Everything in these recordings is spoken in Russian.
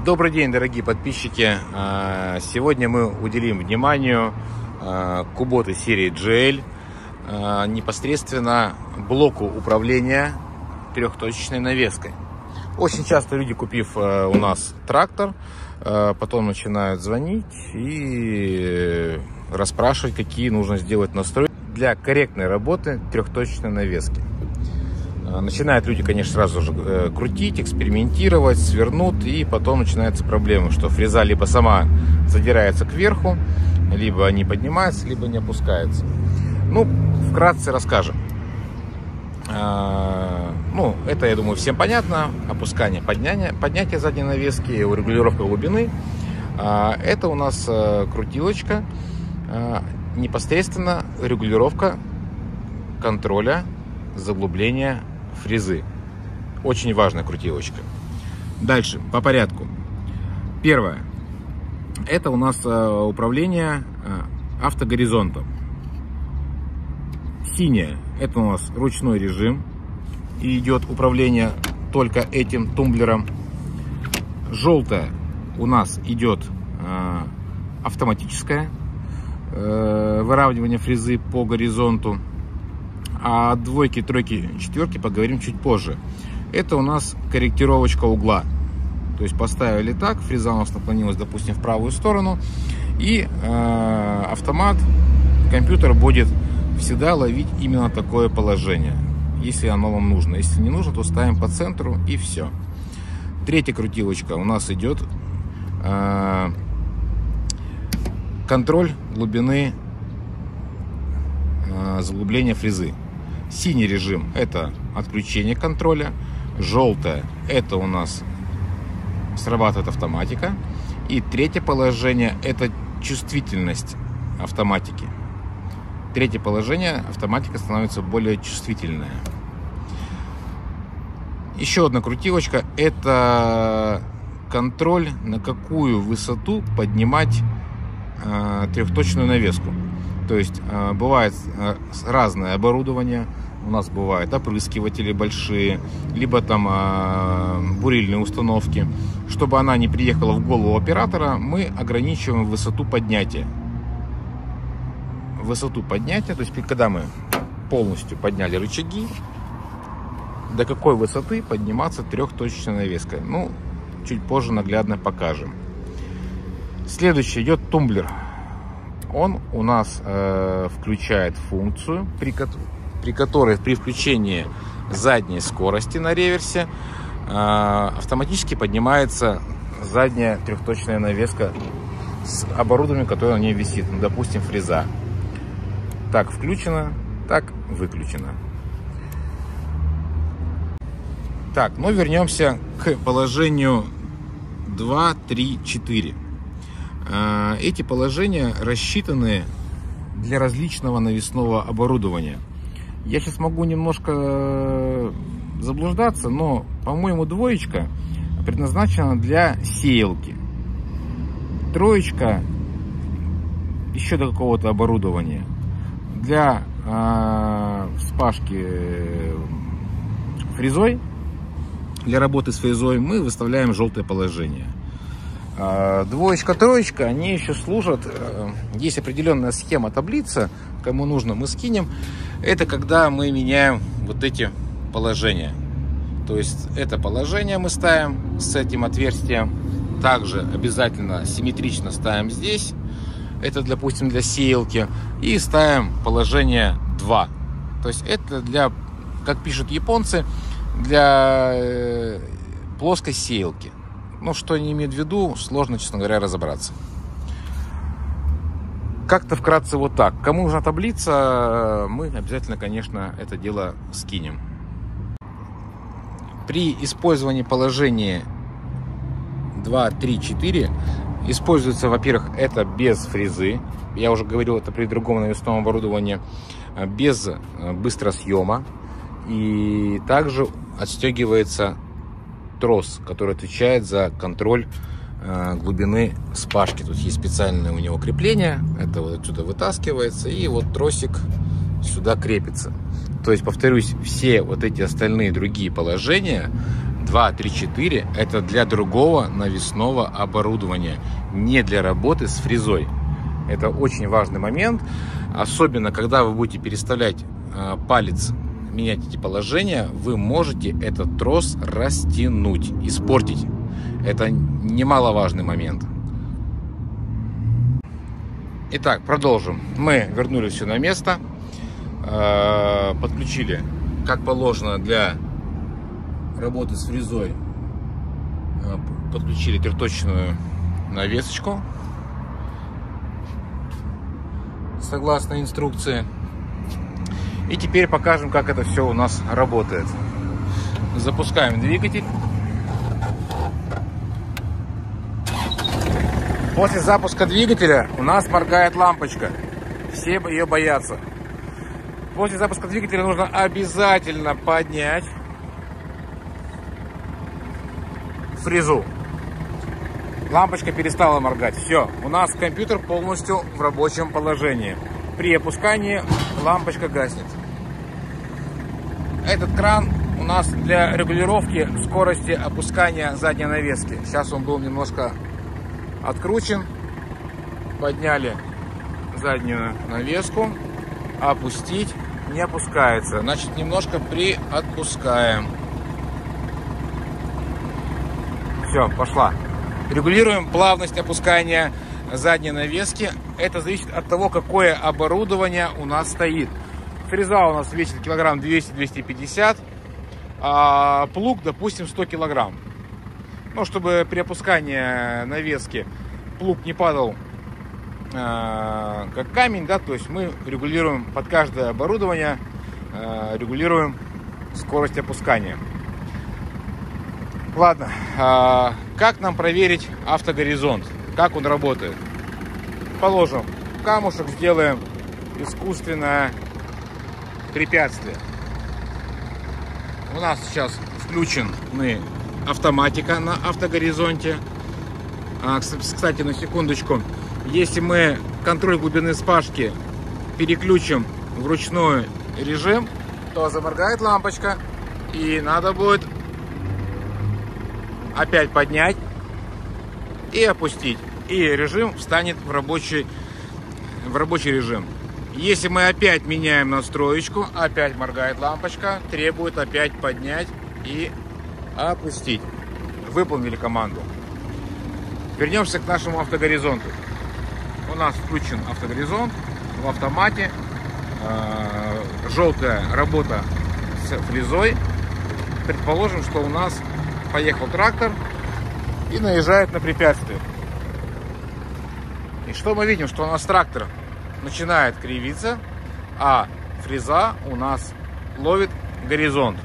Добрый день, дорогие подписчики! Сегодня мы уделим вниманию Kubota серии GL, непосредственно блоку управления трехточечной навеской. Очень часто люди, купив у нас трактор, потом начинают звонить и расспрашивать, какие нужно сделать настройки для корректной работы трехточечной навески. Начинают люди, конечно, сразу же крутить, экспериментировать, свернут, и потом начинается проблема, что фреза либо сама задирается кверху, либо не поднимается, либо не опускается. Ну, вкратце расскажем. Это, я думаю, всем понятно. Опускание, поднятие задней навески, регулировка глубины. Это у нас крутилочка, непосредственно регулировка контроля заглубления фрезы. Очень важная крутилочка. Дальше, по порядку. Первое. Это у нас управление автогоризонтом. Синее. Это у нас ручной режим. И идет управление только этим тумблером. Желтое у нас идет автоматическое выравнивание фрезы по горизонту. О двойке, тройке, четверке поговорим чуть позже. Это у нас корректировочка угла. То есть поставили так, фреза у нас наклонилась, допустим, в правую сторону. И автомат, компьютер будет всегда ловить именно такое положение, если оно вам нужно. Если не нужно, то ставим по центру и все. Третья крутилочка у нас идет контроль глубины заглубления фрезы. Синий режим — это отключение контроля. Желтое — это у нас срабатывает автоматика. И третье положение — это чувствительность автоматики. Третье положение — автоматика становится более чувствительная. Еще одна крутилочка — это контроль, на какую высоту поднимать трехточную навеску. То есть бывает разное оборудование. У нас бывают опрыскиватели большие, либо там бурильные установки. Чтобы она не приехала в голову оператора, мы ограничиваем высоту поднятия. Высоту поднятия, то есть когда мы полностью подняли рычаги, до какой высоты подниматься трехточечной навеской. Ну, чуть позже наглядно покажем. Следующий идет тумблер. Он у нас включает функцию, при которой при включении задней скорости на реверсе автоматически поднимается задняя трехточная навеска с оборудованием, которое на ней висит. Ну, допустим, фреза. Так включено, так выключено. Так, ну вернемся к положению 2, 3, 4. Эти положения рассчитаны для различного навесного оборудования. Я сейчас могу немножко заблуждаться, но, по-моему, двоечка предназначена для сеялки. Троечка еще до какого-то оборудования. Для вспашки фрезой, для работы с фрезой мы выставляем желтое положение. Двоечка, троечка, они еще служат, есть определенная схема, таблица, кому нужно, мы скинем. Это когда мы меняем вот эти положения. То есть это положение мы ставим с этим отверстием. Также обязательно симметрично ставим здесь. Это, допустим, для сеялки. И ставим положение 2. То есть это для, как пишут японцы, для плоской сеялки. Ну, что они имеют в виду, сложно, честно говоря, разобраться. Как-то вкратце вот так. Кому нужна таблица, мы обязательно, конечно, это дело скинем. При использовании положения 2, 3, 4 используется, во-первых, это без фрезы. Я уже говорил, это при другом навесном оборудовании. Без быстросъема. И также отстегивается трос, который отвечает за контроль глубины спашки. Тут есть специальное у него крепление. Это вот отсюда вытаскивается, и вот тросик сюда крепится. То есть, повторюсь, все вот эти остальные другие положения 2, 3, 4 это для другого навесного оборудования, не для работы с фрезой. Это очень важный момент, особенно когда вы будете переставлять палец, менять эти положения, вы можете этот трос растянуть, испортить. Это немаловажный момент. Итак, продолжим. Мы вернули все на место, подключили, как положено для работы с фрезой, подключили трехточную навесочку согласно инструкции. И теперь покажем, как это все у нас работает. Запускаем двигатель. После запуска двигателя у нас моргает лампочка. Все ее боятся. После запуска двигателя нужно обязательно поднять фрезу. Лампочка перестала моргать. Все, у нас компьютер полностью в рабочем положении. При опускании лампочка гаснет. Этот кран у нас для регулировки скорости опускания задней навески. Сейчас он был немножко откручен. Подняли заднюю навеску. Опустить не опускается. Значит, немножко приотпускаем. Все, пошла. Регулируем плавность опускания задней навески. Это зависит от того, какое оборудование у нас стоит. Фреза у нас весит килограмм 200-250, а плуг, допустим, 100 килограмм. Ну, чтобы при опускании навески плуг не падал как камень, да, то есть мы регулируем под каждое оборудование, регулируем скорость опускания. Ладно, как нам проверить автогоризонт? Как он работает? Положим камушек, сделаем искусственное препятствие. У нас сейчас включен автоматика на автогоризонте. Кстати, на секундочку, если мы контроль глубины спашки переключим в ручной режим, то заморгает лампочка, и надо будет опять поднять и опустить, и режим встанет в рабочий режим. Если мы опять меняем настроечку, опять моргает лампочка, требует опять поднять и опустить. Выполнили команду. Вернемся к нашему автогоризонту. У нас включен автогоризонт в автомате. Желтая работа с фрезой. Предположим, что у нас поехал трактор и наезжает на препятствие. И что мы видим? Что у нас трактор начинает кривиться, а фреза у нас ловит горизонт.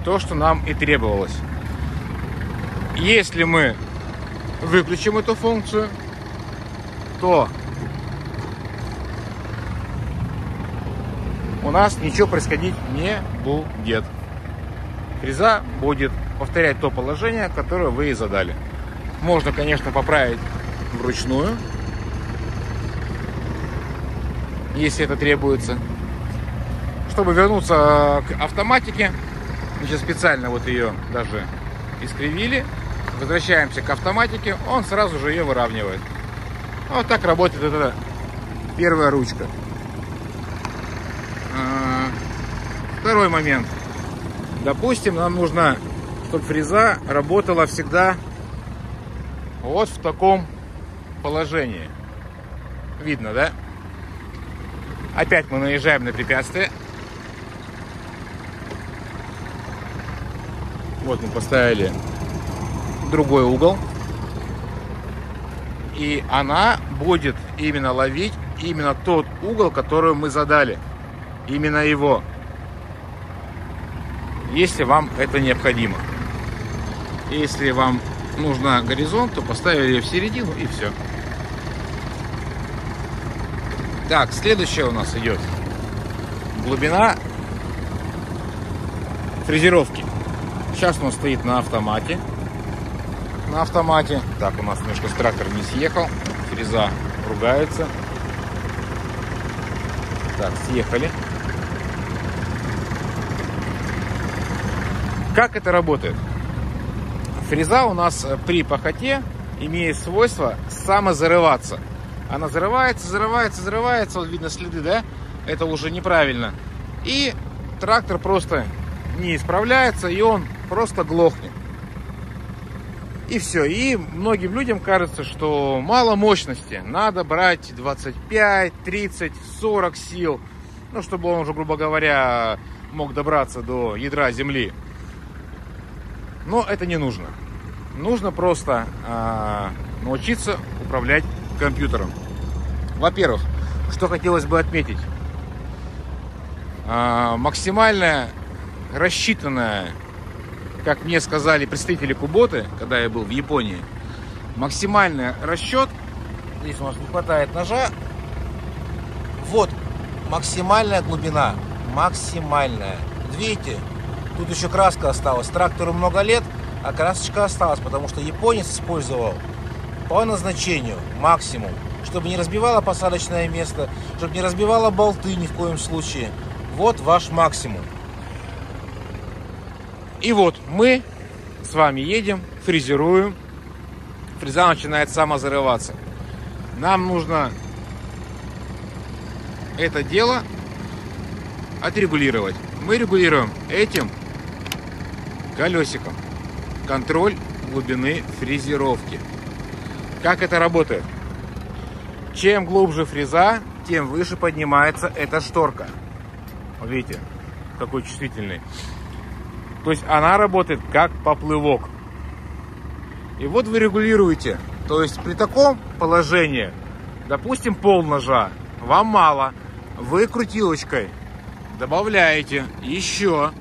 То, что нам и требовалось. Если мы выключим эту функцию, то у нас ничего происходить не будет. Фреза будет повторять то положение, которое вы и задали. Можно, конечно, поправить вручную, если это требуется. Чтобы вернуться к автоматике, мы сейчас специально вот ее даже искривили. Возвращаемся к автоматике, он сразу же ее выравнивает. Вот так работает эта первая ручка. Второй момент. Допустим, нам нужно, чтобы фреза работала всегда вот в таком положении. Видно, да? Опять мы наезжаем на препятствие. Вот мы поставили другой угол. И она будет именно ловить именно тот угол, который мы задали. Именно его. Если вам это необходимо. Если вам нужна горизонт, то поставили ее в середину и все. Так, следующее у нас идет глубина фрезеровки. Сейчас он стоит на автомате. Так, у нас немножко трактор не съехал. Фреза ругается. Так, съехали. Как это работает? Фреза у нас при пахоте имеет свойство самозарываться. Она зарывается, вот видно следы, да? Это уже неправильно. И трактор просто не исправляется, и он просто глохнет. И все. И многим людям кажется, что мало мощности. Надо брать 25, 30, 40 сил. Ну, чтобы он уже, грубо говоря, мог добраться до ядра земли. Но это не нужно. Нужно просто научиться управлять компьютером. Во-первых, что хотелось бы отметить. Максимально рассчитанная, как мне сказали представители Куботы, когда я был в Японии, максимальный расчет, здесь у нас не хватает ножа, вот максимальная глубина, максимальная. Видите, тут еще краска осталась, трактору много лет, а красочка осталась, потому что японец использовал по назначению максимум, чтобы не разбивало посадочное место, чтобы не разбивало болты ни в коем случае. Вот ваш максимум. И вот мы с вами едем, фрезеруем. Фреза начинает самозарываться. Нам нужно это дело отрегулировать. Мы регулируем этим колесиком. Контроль глубины фрезеровки. Как это работает? Чем глубже фреза, тем выше поднимается эта шторка. Вот видите, какой чувствительный. То есть она работает как поплывок. И вот вы регулируете. То есть при таком положении, допустим, пол ножа вам мало, вы крутилочкой добавляете еще.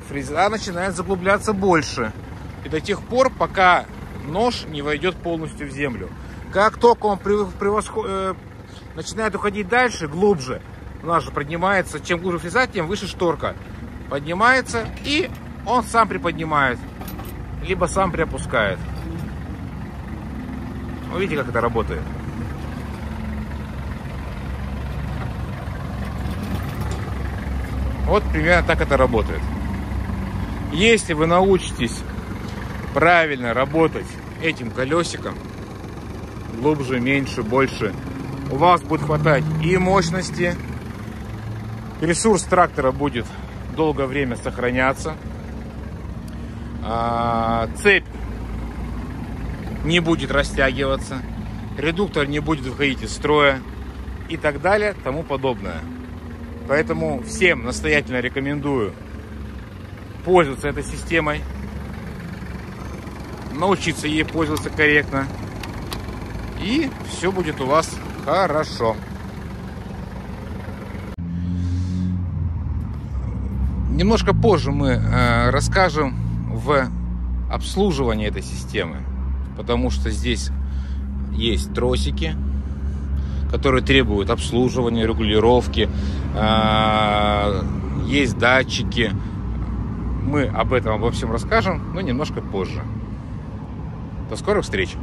Фреза начинает заглубляться больше. И до тех пор, пока нож не войдет полностью в землю. Как только он начинает уходить дальше, глубже, у нас же поднимается, чем глубже фреза, тем выше шторка. Поднимается, и он сам приподнимает, либо сам приопускает. Вы видите, как это работает? Вот примерно так это работает. Если вы научитесь правильно работать этим колесиком, глубже, меньше, больше, у вас будет хватать и мощности, ресурс трактора будет долгое время сохраняться, цепь не будет растягиваться, редуктор не будет выходить из строя и так далее, тому подобное. Поэтому всем настоятельно рекомендую пользоваться этой системой, научиться ей пользоваться корректно, и все будет у вас хорошо. Немножко позже мы расскажем в обслуживании этой системы, потому что здесь есть тросики, которые требуют обслуживания, регулировки, есть датчики. Мы об этом обо всем расскажем, но немножко позже. До скорых встреч!